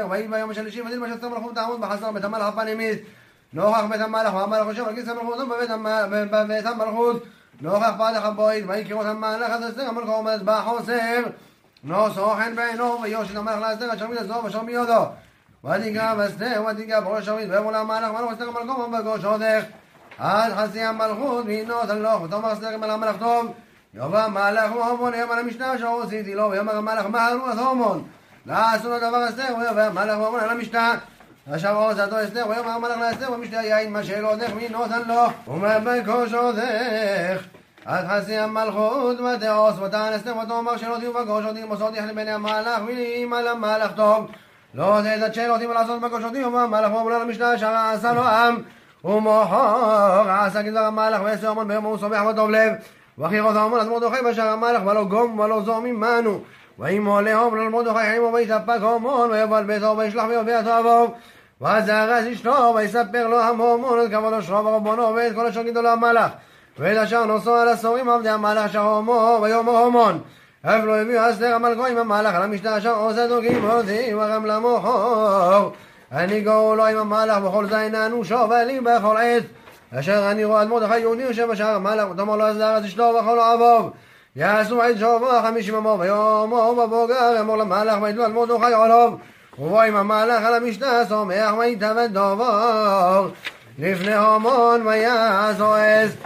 ויהי ביום השלישי ודין מה שסתם מלכות תעמוד בחסר בית המלך הפנימית נוכח בית המלך והמלך יושב על כיסא מלכותו בבית המלכות נוכח פתח הבית ויהי כראות המלך אז אסתר המלך עומד בחוסר נושא חן בעינו ויושת המלך לאסתר השרביט הזו ושם בידו ותיגע אסתר ותיגע בראש השרביט ויאמר למלך מלך אסתר המלכו ובגושותך עד חצי המלכות והינו תלוך ותאמר אסתר אל המלך טוב יבוא המלך והמון יאמר המשנה אשר עשיתי לו ויאמר המלך מהרו ההמון לעשו לדבר אסתר ויאמר המלך והמון על המשנה אשר עושתו אסתר ויאמר המלך לאסתר ומשתה יין מה שאלותך והינו תן לו ובגושותך עד חצי המלכות ותעוש ותען אסתר ותאמר שאלותי ובגושתי מוסודך לבני המלך ואם על המלך טוב לא תדעת שאלותי ולעשות בגושתי והמלך ואמר על המשנה אשר עשה לו עם ומוחר עשה כדבר המלך ועשה המון ביום הוא שמח וטוב לב וכי רוצה המון אז מרדכי בשער המלך ולא גום ולא זום עמנו ויאמר להום למרדכי חיימו וישפק המון ויבוא על ביתו וישלח ויביא תועבו וזרש אשתו ויספר לו המון את כבוד אשרו ורבונו ואת כל אשר גידו לו המלך ואת אשר נושאו על השרים עבדי המלך אשר הומו ויאמר המון אף לא הביאו אסתר המלכו עם המלך על המשנה אשר עושתו כיבודי ורם למוחור הניגעו לו עם המלך בכל זין אנושו ולי בכל עת אשר אני רואה את מרדכי יהודי יושב בשער המלך ותאמר לו אסתר אשתו וכל אהביו יעשו עד שובו 50 ימו ויומו בבוקר יאמר למלך ויתלו על מרדכי עולו ובוא עם המלך על המשנה שמח ויתאבד דבור לפני המון ויעשו עז